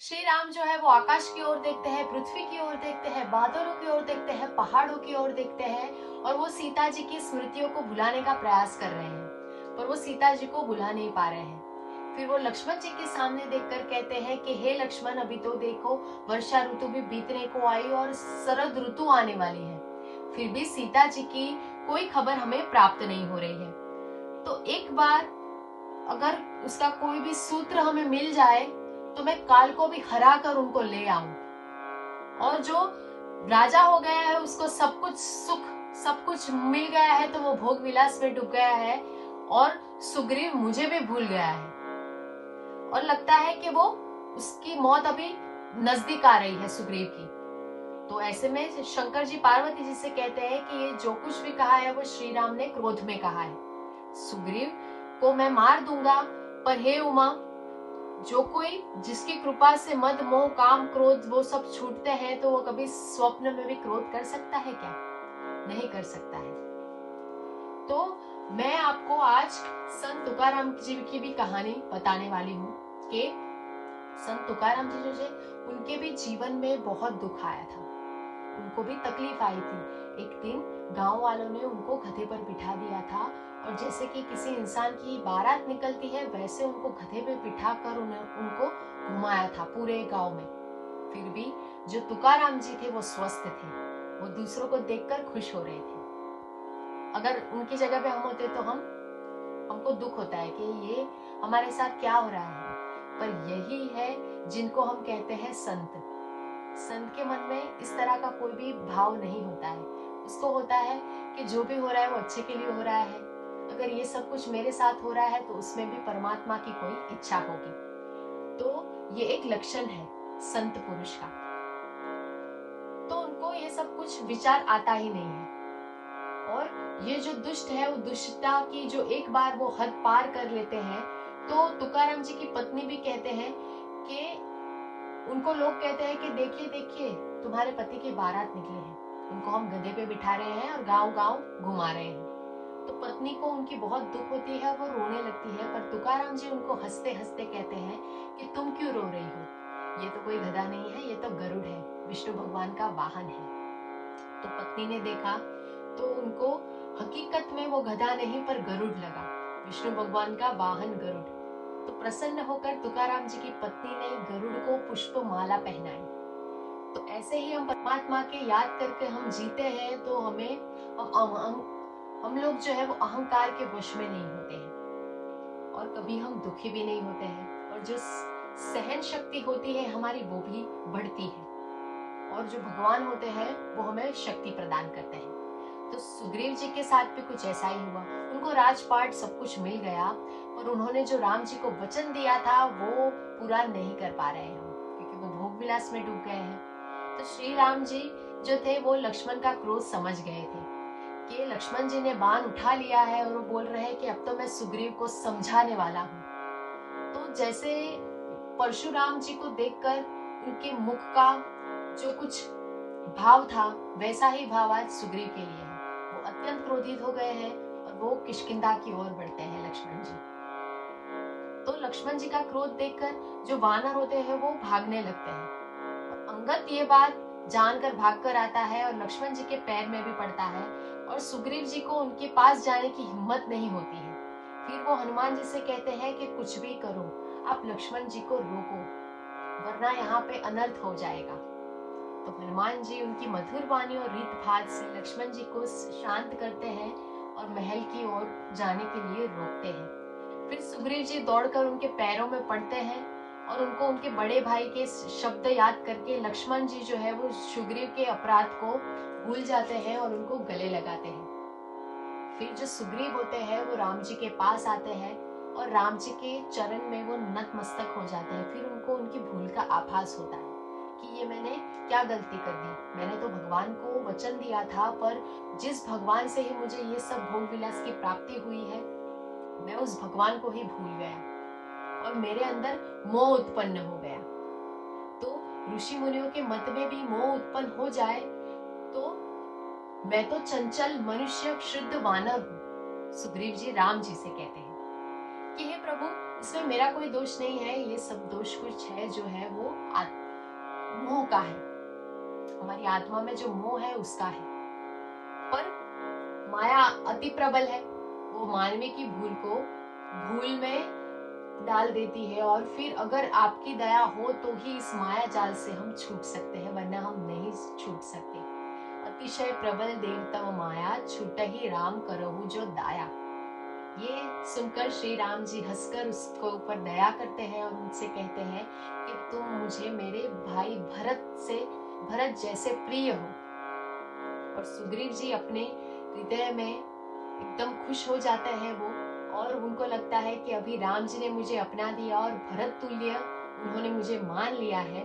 श्री राम जो है वो आकाश की ओर देखते हैं, पृथ्वी की ओर देखते हैं, बादलों की ओर देखते हैं, पहाड़ों की ओर देखते हैं और वो सीता जी की स्मृतियों को भुलाने का प्रयास कर रहे हैं, पर वो सीता जी को भुला नहीं पा रहे हैं। फिर वो लक्ष्मण जी के सामने देखकर कहते हैं कि हे लक्ष्मण, अभी तो देखो वर्षा ऋतु भी बीतने को आई और शरद ऋतु आने वाली है, फिर भी सीता जी की कोई खबर हमें प्राप्त नहीं हो रही है। तो एक बार अगर उसका कोई भी सूत्र हमें मिल जाए तो मैं काल को भी हरा कर उनको ले आऊं, और जो राजा हो गया है उसको सब कुछ सुख सब कुछ मिल गया है तो वो भोग विलास में डूब गया है, और सुग्रीव मुझे भी भूल गया है और लगता है कि वो उसकी मौत अभी नजदीक आ रही है सुग्रीव की। तो ऐसे में शंकर जी पार्वती जी से कहते हैं कि ये जो कुछ भी कहा है वो श्री राम ने क्रोध में कहा है, सुग्रीव को मैं मार दूंगा, पर हे उमा, जो कोई जिसकी कृपा से मद मोह काम क्रोध वो सब छूटते हैं तो वो कभी स्वप्न में भी क्रोध कर सकता है क्या? नहीं कर सकता है। तो मैं आपको आज संत तुकाराम जी की भी कहानी बताने वाली हूँ कि संत तुकाराम जी जो है उनके भी जीवन में बहुत दुख आया था, उनको भी तकलीफ आई थी। एक दिन गांव वालों ने उनको गधे पर बिठा दिया था और जैसे कि किसी इंसान की बारात निकलती है वैसे उनको गधे पे बिठा कर उनको घुमाया था पूरे गांव में। फिर भी जो तुकाराम जी थे वो स्वस्थ थे, वो दूसरों को देखकर खुश हो रहे थे। अगर उनकी जगह पे हम होते तो हमको दुख होता है कि ये हमारे साथ क्या हो रहा है, पर यही है जिनको हम कहते हैं संत। संत के मन में इस तरह का कोई भी भाव नहीं होता है, उसको होता है कि जो भी हो रहा है वो अच्छे के लिए हो रहा है, अगर ये सब कुछ मेरे साथ हो रहा है तो उसमें भी परमात्मा की कोई इच्छा होगी। तो ये एक लक्षण है संत पुरुष का। तो उनको ये सब कुछ विचार आता ही नहीं है, और ये जो दुष्ट है वो दुष्टता की जो एक बार वो हद पार कर लेते हैं, तो तुकाराम जी की पत्नी भी कहते हैं कि उनको लोग कहते हैं कि देखिए देखिए तुम्हारे पति की बारात निकली है, उनको हम गधे पे बिठा रहे हैं और गांव गांव घुमा रहे हैं। तो पत्नी को उनकी बहुत दुख होती है, वो रोने लगती है, पर तुकाराम जी उनको हंसते हंसते कहते हैं कि तुम क्यों रो रही हो, ये तो कोई गधा नहीं है, ये तो गरुड़ है, विष्णु भगवान का वाहन है। तो पत्नी ने देखा तो उनको हकीकत में वो गधा नहीं पर गरुड़ लगा, विष्णु भगवान का वाहन गरुड़। तो प्रसन्न होकर तुकाराम जी की पत्नी ने गरुड़ को पुष्प माला पहनाई। तो ऐसे ही हम परमात्मा के याद करके हम जीते हैं तो हमें हम लोग जो है वो अहंकार के वश में नहीं होते हैं और कभी हम दुखी भी नहीं होते हैं, और जो सहन शक्ति होती है हमारी वो भी बढ़ती है, और जो भगवान होते हैं वो हमें शक्ति प्रदान करते हैं। तो सुग्रीव जी के साथ भी कुछ ऐसा ही हुआ, उनको राजपाट सब कुछ मिल गया और उन्होंने जो राम जी को वचन दिया था वो पूरा नहीं कर पा रहे हैं क्योंकि वो भोग विलास में डूब गए हैं। तो श्री राम जी जो थे वो लक्ष्मण का क्रोध समझ गए थे कि लक्ष्मण जी ने बाण उठा लिया है और वो बोल रहे हैं कि अब तो मैं सुग्रीव को समझाने वाला हूँ। तो जैसे परशुराम जी को देखकर उनके मुख का जो कुछ भाव था वैसा ही भाव आज सुग्रीव के लिए है। वो अत्यंत क्रोधित हो गए हैं और वो किष्किंधा की ओर बढ़ते हैं लक्ष्मण जी। तो लक्ष्मण जी का क्रोध देखकर जो वानर होते हैं वो भागने लगते हैं, और अंगद ये बात जानकर भागकर आता है और लक्ष्मण जी के पैर में भी पड़ता है, और सुग्रीव जी को उनके पास जाने की हिम्मत नहीं होती है। फिर वो हनुमान जी से कहते हैं कि कुछ भी करो आप लक्ष्मण जी को रोको, वरना यहाँ पे अनर्थ हो जाएगा। तो हनुमान जी उनकी मधुर वाणी और रीत भात से लक्ष्मण जी को शांत करते हैं और महल की ओर जाने के लिए रोकते हैं। फिर सुग्रीव जी दौड़कर उनके पैरों में पड़ते हैं और उनको उनके बड़े भाई के शब्द याद करके लक्ष्मण जी जो है वो सुग्रीव के अपराध को भूल जाते हैं और उनको गले लगाते हैं। फिर जो सुग्रीव होते हैं वो राम जी के पास आते हैं और राम जी के चरण में वो नतमस्तक हो जाते हैं। फिर उनको उनकी भूल का आभास होता है कि ये मैंने क्या गलती कर दी, मैंने तो भगवान को वचन दिया था, पर जिस भगवान से ही मुझे ये सब भोग विलास की प्राप्ति हुई है मैं उस भगवान को ही भूल गया और मेरे अंदर मोह उत्पन्न हो गया। तो ऋषि मुनियों के मत में भी मोह उत्पन्न हो जाए तो मैं तो चंचल मनुष्य शुद्ध वानर हूँ। सुग्रीव जी राम जी से कहते हैं कि हे प्रभु इसमें मेरा कोई दोष नहीं है, ये सब दोष कुछ है जो है वो मोह का है, हमारी आत्मा में जो मोह है उसका है। पर माया अति प्रबल है, वो मानवी की भूल को भूल में डाल देती है, और फिर अगर आपकी दया हो तो ही इस माया जाल से हम छूट सकते हैं, वरना हम नहीं छूट सकते। अतिशय प्रबल देवतम माया, छूट ही राम करहु जो दाया। ये सुनकर श्री राम जी हंसकर उसको ऊपर दया करते हैं और उनसे कहते हैं कि तुम मुझे मेरे भाई भरत जैसे प्रिय हो। और सुग्रीव जी अपने हृदय में एकदम खुश हो जाते हैं वो, और उनको लगता है कि अभी राम जी ने मुझे अपना दिया और भरत तुल्य उन्होंने मुझे मान लिया है,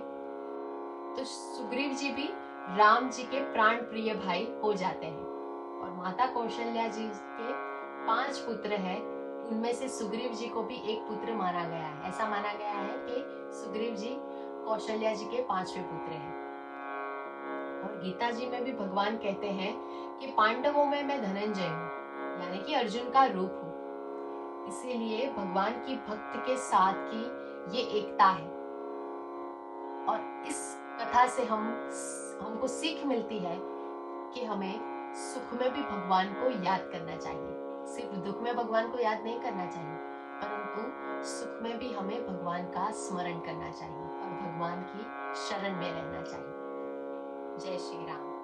तो सुग्रीव जी भी राम जी के प्राण प्रिय भाई हो जाते हैं। और माता कौशल्या जी के 5 पुत्र हैं, उनमें से सुग्रीव जी को भी एक पुत्र माना गया है। ऐसा माना गया है कि सुग्रीव जी कौशल्या जी के 5वें पुत्र हैं। और गीता जी में भी भगवान कहते हैं कि पांडवों में मैं धनंजय हूँ, यानी कि अर्जुन का रूप हूँ। इसीलिए भगवान की भक्त के साथ की ये एकता है। और इस कथा से हमको सीख मिलती है कि हमें सुख में भी भगवान को याद करना चाहिए, सिर्फ दुख में भगवान को याद नहीं करना चाहिए, परंतु सुख में भी हमें भगवान का स्मरण करना चाहिए और भगवान की शरण में रहना चाहिए। जय श्री राम।